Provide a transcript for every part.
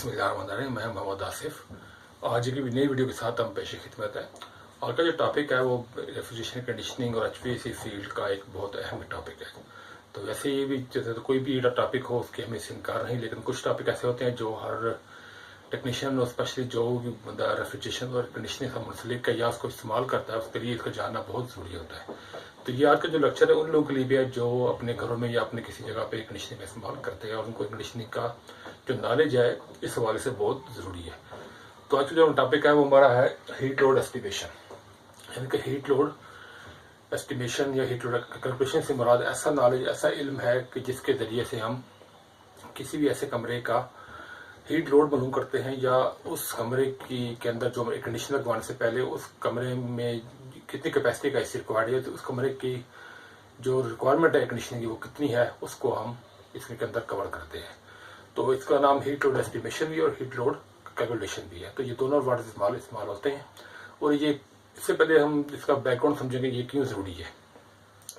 बिस्मिल्लाहिर्रहमानिर्रहीम। मैं मोहम्मद आसिफ। आज की नई वीडियो के साथ हम पेश खिदमत है। और का जो टॉपिक है वो रेफ्रिजरेशन कंडीशनिंग और एचपीएसी फील्ड का एक बहुत अहम टॉपिक है। तो वैसे ये भी जैसे तो कोई भी टॉपिक हो उसके हमें से इनकार नहीं, लेकिन कुछ टॉपिक ऐसे होते हैं जो हर टेक्नीशियन और स्पेशली जो भी बंदा रेफ्रिजरेशन और कंडीशनिंग से मुंसलिक है या उसको इस्तेमाल करता है उसके लिए इसका जानना बहुत ज़रूरी होता है। तो ये आज का जो लेक्चर है उन लोगों के लिए भी है जो अपने घरों में या अपने किसी जगह पे कंडीशनिंग का इस्तेमाल करते हैं और उनको कंडीशनिंग का जो नॉलेज है इस हवाले से बहुत ज़रूरी है। तो आज का जो टॉपिक है वो हमारा है हीट लोड एस्टिमेशन, यानी कि हीट लोड एस्टिमेशन या हीट लोड कैलकुलेशन से मुराद ऐसा नॉलेज, ऐसा इल्म है कि जिसके ज़रिए से हम किसी भी ऐसे कमरे का हीट लोड मालूम करते हैं या उस कमरे के अंदर जो एयर कंडीशनर लगवाने से पहले उस कमरे में कितनी कैपेसिटी का एसी रिक्वायर्ड है, तो उस कमरे की जो रिक्वायरमेंट है एयर कंडीशनिंग की वो कितनी है उसको हम इसमें के अंदर कवर करते हैं। तो इसका नाम हीट लोड एस्टिमेशन भी और हीट लोड कैलकुलेशन भी है। तो ये दोनों वर्ड इस्तेमाल होते हैं। और ये इससे पहले हम इसका बैकग्राउंड समझेंगे ये क्यों ज़रूरी है।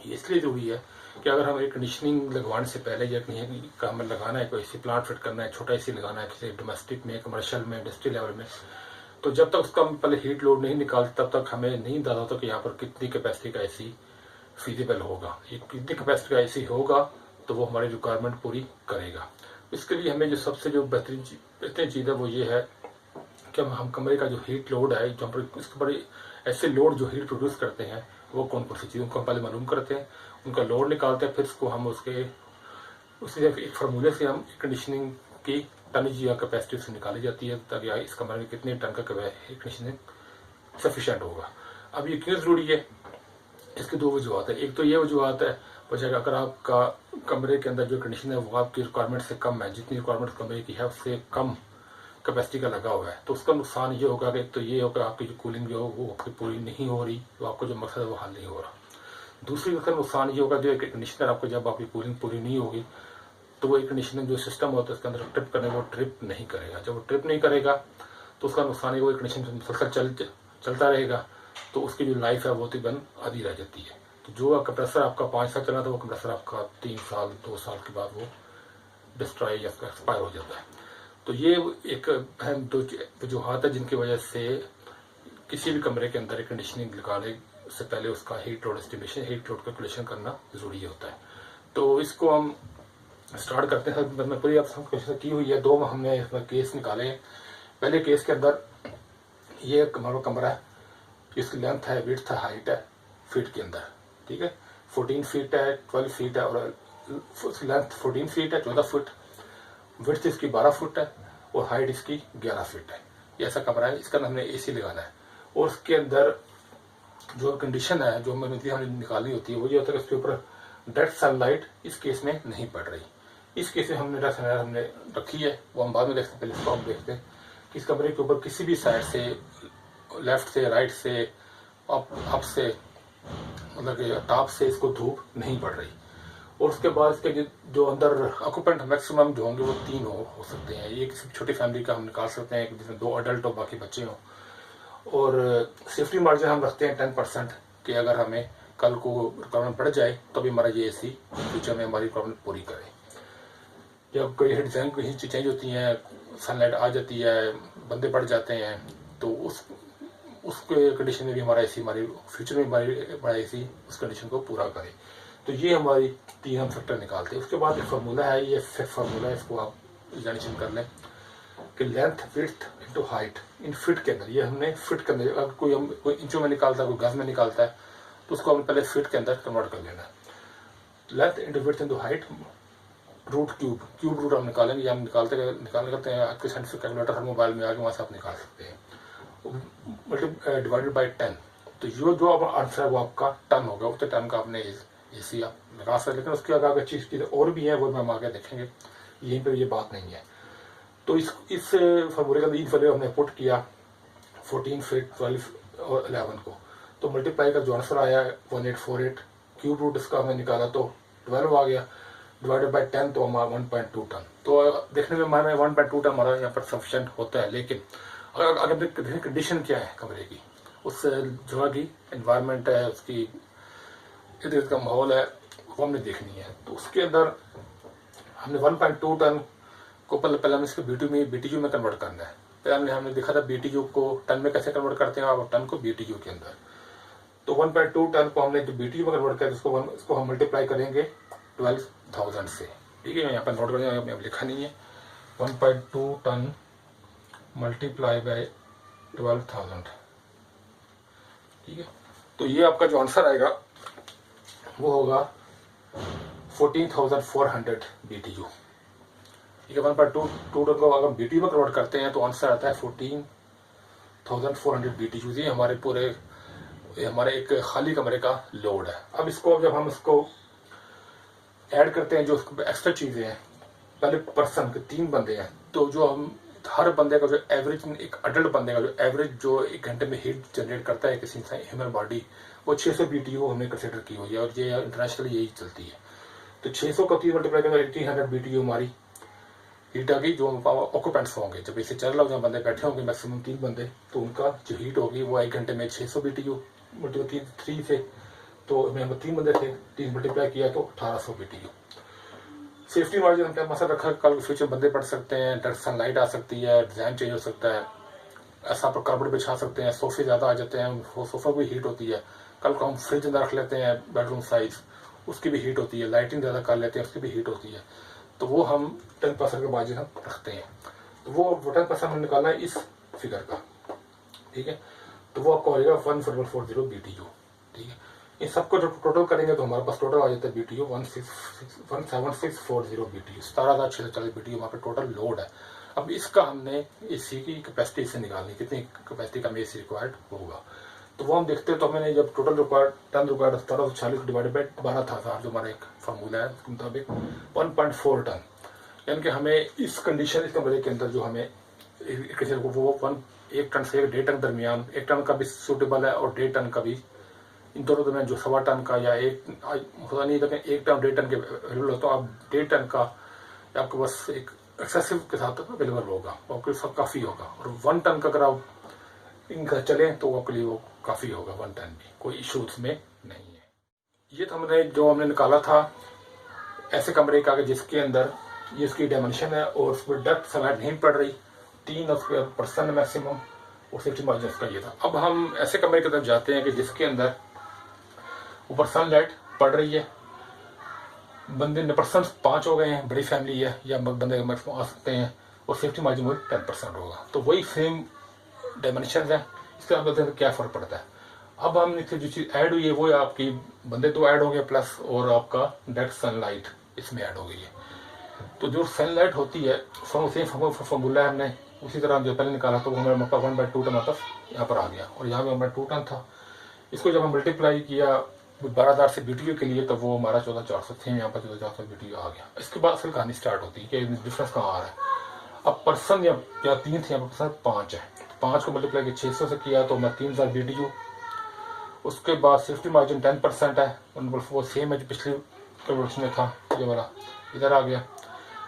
ये इसलिए ज़रूरी है कि अगर हम एयर कंडीशनिंग लगवाने से पहले या कहीं का हमें लगाना है, कोई एसी प्लांट फिट करना है, छोटा एसी लगाना है किसी डोमेस्टिक में, कमर्शियल में, इंडस्ट्रियल लेवल में, तो जब तक उसका हम पहले हीट लोड नहीं निकालते तब तक हमें नहीं अंदाजा होता कि यहाँ पर कितनी कैपेसिटी का एसी फीजिबल होगा, ये कितनी कैपेसिटी का एसी होगा तो वो हमारी रिक्वायरमेंट पूरी करेगा। इसके लिए हमें जो सबसे जो बेहतरीन चीज़ है वो ये है कि हम कमरे का जो हीट लोड है, जो हम इसके बड़े ऐसे लोड जो हीट प्रोड्यूस करते हैं वो कौन कौन सी चीज़ों को हम पहले मालूम करते हैं, उनका लोड निकालते हैं, फिर उसको हम उसी एक फार्मूले से हम कंडीशनिंग की टनेज या कैपेसिटी से निकाली जाती है ताकि इस कमरे में कितने टन का कंडीशनिंग सफिशेंट होगा। अब ये क्यों ज़रूरी है, इसकी दो वजूहत है। एक तो ये वजूहत है वजह अगर आपका कमरे के अंदर जो कंडीशन है वो आपकी रिक्वायरमेंट से कम है, जितनी रिक्वायरमेंट कमरे की है उससे कम कैपेसिटी का लगा हुआ है, तो उसका नुकसान ये होगा कि तो ये होगा आपकी जो कूलिंग जो वो आपकी पूरी नहीं हो रही, तो आपको जो मकसद है वो हल नहीं हो रहा। दूसरी उसका नुकसान ये होगा जो कंडीशनर आपको जब आपकी कूलिंग पूरी नहीं होगी तो वो एक कंडीशनर जो सिस्टम होता है उसके अंदर ट्रिप करने वो ट्रिप नहीं करेगा। जब वो ट्रिप नहीं करेगा तो उसका नुकसान है वो कंडीशन मुसलसल चलता रहेगा, तो उसकी जो लाइफ है वो तकरीबन आधी रह जाती है। तो जो कंप्रेसर आपका 5 साल चला था वो कंप्रेसर आपका 3 साल 2 साल के बाद वो डिस्ट्रॉय या एक्सपायर हो जाता है। तो ये एक अहम दो वजूहत है जिनकी वजह से किसी भी कमरे के अंदर कंडीशनिंग लगाने से पहले उसका heat load estimation, heat load calculation करना जरूरी होता है। तो इसको हम स्टार्ट करते हैं। मैंने पूरी आप की हुई है, दो हमने इसमें केस निकाले हैं। पहले केस के अंदर ये हमारा कमरा है, इसकी लेंथ है, विड्थ है, हाइट है फीट के अंदर, ठीक है, 14 फीट है, 12 फीट है, और लेंथ 14 फीट है, 14 फुट, विड्थ इसकी 12 फुट है और हाइट इसकी 11 फीट है। ये ऐसा कमरा है, इसका हमने एसी लगाना है। और उसके अंदर जो कंडीशन है जो हमें निकालनी होती है वो ये होता है कि इसके ऊपर डायरेक्ट सनलाइट इस केस में नहीं पड़ रही। इस केस में हमने रखी है, वो हम बाद में देखते हैं, पहले इसको हम देखते हैं कि इस कमरे के ऊपर किसी भी साइड से, लेफ्ट से, राइट से, अप से, मतलब कि टॉप से इसको धूप नहीं पड़ रही। और उसके बाद इसके जो अंदर ऑक्यूपेंट मैक्सिमम जो होंगे वो 3 हो सकते हैं। ये किसी छोटी फैमिली का हम निकाल सकते हैं जिसमें 2 अडल्ट हो बाकी बच्चे हों। और सेफ्टी मार्जिन हम रखते हैं 10% कि अगर हमें कल को रिक्वायरमेंट बढ़ जाए तो भी हमारा ये एसी फ्यूचर में हमारी रिक्वायरमेंट पूरी करे। जब कोई डिज़ाइन कोई चीज़ चेंज होती है, सनलाइट आ जाती है, बंदे बढ़ जाते हैं, तो उसके कंडीशन में भी हमारा एसी, हमारी फ्यूचर में हमारा एसी उस कंडीशन को पूरा करे। तो ये हमारी 3 हम फैक्टर निकालते हैं। उसके बाद एक फार्मूला है, ये फार्मूला है, इसको आप इमेजिनेशन कर लें कि length width into height in fit के अंदर, ये हमने फिट के अंदर, अगर कोई इंचों में निकालता है, कोई गज में निकालता है, तो उसको हमने पहले फिट के अंदर कन्वर्ट कर लेना है। Length into width into height root cube root हम निकालेंगे, हम निकालने करते हैं। आज के साइंटिफिक कैलकुलेटर हर मोबाइल में आगे वहाँ से आप निकाल सकते हैं, डिवाइडेड बाई 10। तो जो आंसर है वो आपका टन होगा, उतने टन का आपने एसी आप लगा सकते हैं। लेकिन उसके आगे अच्छी चीज़ें और भी हैं, वो हम आगे देखेंगे, यहीं पर ये बात नहीं है। तो इस फार्मूले का इन वैल्यू हमने पुट किया 14 फीट, 12 और 11 को, तो मल्टीप्लाई का जो आंसर आया 1848, क्यूब रूट इसका हमने निकाला तो 12 आ गया, डिवाइडेड बाई 10 तो हमारा 1.2 टन। तो देखने में हमारे 1.2 टन हमारा यहाँ पर सफिशेंट होता है। लेकिन अगर देखें कंडीशन क्या है कमरे की, उस जगह की एनवायरनमेंट है, उसकी इर्द गिर्द का माहौल है, वो हमने देखनी है। तो उसके अंदर हमने 1.2 टन को पहले हमें इसको बीटीयू में कन्वर्ट करना है। पहले हमने देखा था बीटीयू को टन में कैसे कन्वर्ट करते हैं और टन को बीटीयू के अंदर। तो 1.2 टन को हमने जो बीटीयू में कन्वर्ट किया इसको हम मल्टीप्लाई करेंगे 12,000 से। ठीक है, यहाँ पर नोट करेंगे, अब लिखा नहीं है। 1.2 टन मल्टीप्लाई बाय 12,000। ठीक है, तो ये आपका जो आंसर आएगा वो होगा 14,400 बीटीयू। ठीक है, 1.2 टन को अगर बीटीयू में कन्वर्ट करते हैं तो आंसर आता है 14,400 बीटीयू। ये हमारे एक खाली कमरे का लोड है। अब इसको जब हम इसको ऐड करते हैं, जो एक्स्ट्रा चीजें हैं, पहले पर्सन के 3 बंदे हैं, तो जो हम हर बंदे का जो एवरेज, एक अडल्ट बंदे का जो एवरेज जो 1 घंटे में हीट जनरेट करता है किसी ह्यूमन बॉडी, वो 600 बीटीयू हमने कंसिडर की हुई है और ये इंटरनेशनली यही चलती है। तो 600 का 3 मल्टीप्लाई करेंगे 1800 बीटीयू हमारी हीट आ गई। जो ऑक्यूपेंट्स होंगे, जब इसे चल रहा हो, जहाँ बंदे बैठे होंगे मैक्सिमम 3 बंदे, तो उनका जो हीट होगी वो 1 घंटे में 600 बीटीयू मल्टीप्लाई 3 से, तो हम 3 बंदे थे, 3 मल्टीप्लाई किया तो 1800 बीटीयू। सेफ्टी मार्जिन हमने मसला रखा, कल फ्यूचर बंदे पड़ सकते हैं, डायरेक्ट सनलाइट आ सकती है, डिजाइन चेंज हो सकता है, ऐसा पर कार्पेट बिछा सकते हैं, सोफे ज्यादा आ जाते हैं, सोफा भी हीट होती है। कल को हम फ्रिज अंदर रख लेते हैं बेडरूम साइज, उसकी भी हीट होती है। लाइटिंग ज्यादा कर लेते हैं, उसकी भी हीट होती है। तो वो हम 10% के मार्जिन हम रखते हैं। तो वो 10% हमने निकालना है इस फिगर का। ठीक है, तो वो आपको आएगा 1440 बीटीयू। ठीक है, इन सबको जब टोटल करेंगे तो हमारे पास टोटल आ जाता है बीटीयू 17640 बीटीयू, 17,640 बीटीयू वहाँ पे टोटल लोड है। अब इसका हमने एसी की कैपेसिटी से निकालनी, कितनी कैपेसिटी का एसी रिक्वायर्ड होगा। तो वो हम देखते हैं, तो हमने जब total required tonne required 1740 divided by 12,000 जो हमारा एक फार्मूला है उसके मुताबिक 1.4 टन, यानी कि हमें इस कंडीशन, इस कमरे के अंदर जो हमें वो 1 टन से 1.5 टन दरमियान, 1 टन का भी सूटेबल है और 1.5 टन का भी, इन दोनों दरमियान जो 1.25 टन का या 1 होता नहीं, लेकिन 1 टन 1.5 टन के अवेलेबल हो, तो आप 1.5 टन का आपको बस एक एक्सेसिव के साथ अवेलेबल होगा, आपके साथ काफ़ी होगा। और 1 टन का अगर आप इनका चले तो आपके लिए वो काफ़ी होगा, 1 टन भी, कोई इशू उसमें नहीं है। ये तो हमने निकाला था ऐसे कमरे का जिसके अंदर ये उसकी डायमेंशन है और उसमें डेप्थ सनलाइट नहीं पड़ रही, 3% मैक्सिमम, और सेफ्टी मार्जिन उसका ये था। अब हम ऐसे कमरे की तरफ जाते हैं कि जिसके अंदर ऊपर सनलाइट पड़ रही है, बंदे पर्सन 5 हो गए हैं, बड़ी फैमिली है, या बंदे मैक्सिमम आ सकते हैं, और सेफ्टी मार्जिन वो 10% होगा। तो वही सेम डायमेंशन है, इसके बाद क्या फर्क पड़ता है। अब हम जो चीज ऐड हुई है वो आपकी बंदे तो ऐड हो गए, प्लस और आपका डायरेक्ट सनलाइट इसमें ऐड हो गई है। तो जो सनलाइट होती है सेम फॉर्मूला है हमने उसी तरह जो पहले निकाला, तो हमारे 1/2 टन मतलब यहाँ पर आ गया, और यहाँ पे 1/2 टन था। इसको जब हम मल्टीप्लाई किया 12,000 से बीटीयू के लिए, तो वो हमारा 14,400 थे, यहाँ पर 14,400 बीटीयू आ गया। इसके बाद असल कहानी स्टार्ट होती है कि डिफरेंस कहाँ आ रहा है। अब पर्सन या 3 थे, यहाँ पर 5 है, 5 को मल्टीप्लाई किया 600 से किया तो मैं 3,000 बीटीयू। उसके बाद सेफ्टी मार्जिन 10% है, वो सेम है जो पिछले कैलकुलेशन में था, ये वाला इधर आ गया।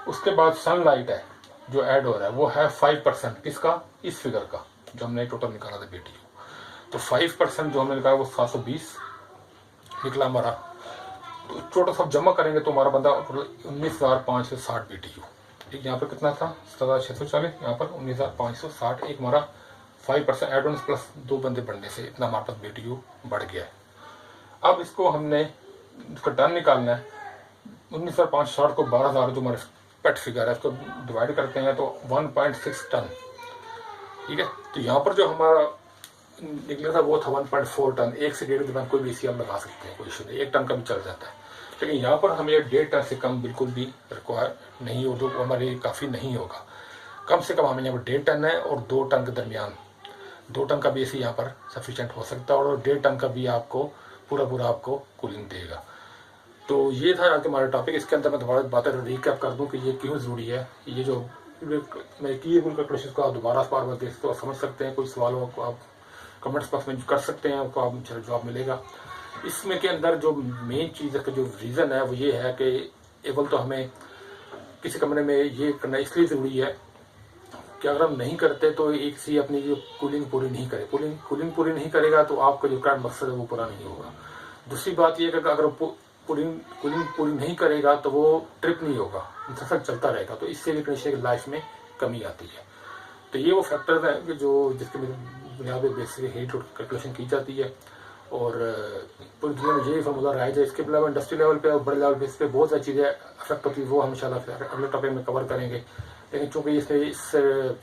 उसके बाद सनलाइट है जो ऐड हो रहा है, वो है 5%, किसका, इस फिगर का जो हमने टोटल निकाला था बीटीयू। तो 5% जो हमने निकाला वो 720 निकला हमारा। तो टोटल सब जमा करेंगे तो हमारा बंदा 19,560 बीटीयू। ठीक, यहाँ पर कितना था 17,640, यहाँ पर 19,560, एक हमारा 5% एड ऑन प्लस 2 बंदे बढ़ने से इतना हमारे पास बीटीयू बढ़ गया है। अब इसको हमने इसका टन निकालना है, 19,560 को 12,000 जो हमारे पेट फिगर है उसको डिवाइड करते हैं तो 1.6 टन। ठीक है, तो यहाँ पर जो हमारा निकला था वो था 1.4 टन। 1 से 1.5 टन कोई भी इसी हम लगा सकते हैं, कोई इशू नहीं, 1 टन का भी चल जाता है। लेकिन यहाँ पर हमें 1.5 टन से कम बिल्कुल भी रिक्वायर नहीं हो, जो हमारे लिए काफ़ी नहीं होगा। कम से कम हमें यहाँ पर 1.5 टन है और 2 टन के दरमियान, 2 टन का भी एसी यहाँ पर सफिशिएंट हो सकता है, और 1.5 टन का भी आपको पूरा आपको कूलिंग देगा। तो ये था आज हमारा टॉपिक। इसके अंदर मैं दोबारा बातें रिकैप कर दूं कि ये क्यों ज़रूरी है। ये जो मैं की क्वेश्चन को आप दोबारा बार बार देख तो आप समझ सकते हैं। कोई सवाल हो आपको आप कमेंट्स बॉक्स में कर सकते हैं, आपको आप जवाब मिलेगा। इसमें के अंदर जो मेन चीज़ है, जो रीज़न है वो ये है कि एवल तो हमें किसी कमरे में ये करना इसलिए ज़रूरी है कि अगर हम नहीं करते तो एक सी अपनी जो कूलिंग पूरी नहीं करे, कूलिंग पूरी नहीं करेगा तो आपका जो कार्ड मकसद है वो पूरा नहीं होगा। दूसरी बात यह है कि अगर कूलिंग पूरी नहीं करेगा तो वो ट्रिप नहीं होगा, मुसलसल चलता रहेगा, तो इससे भी कंडीशनर की लाइफ में कमी आती है। तो ये वो फैक्टर्स हैं कि जो जिसके बुनियाद पर बेसिक हीट कैलकुलेशन की जाती है। और पूरी दुनिया में यही फॉर्मूला रहा है। इसके अलावा इंडस्ट्री लेवल पे और बड़े लेवल पे इस पर बहुत सारी चीज़ें अफेक्ट होती है, वो हम इंशाल्लाह अगले टॉपिक में कवर करेंगे। लेकिन चूँकि इस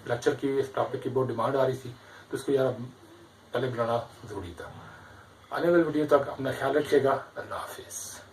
लेक्चर की, इस टॉपिक की बहुत डिमांड आ रही थी, तो इसको यार पहले बुलाना ज़रूरी था। आने वाली वीडियो तक अपना ख्याल रखिएगा। अल्लाह हाफिज़।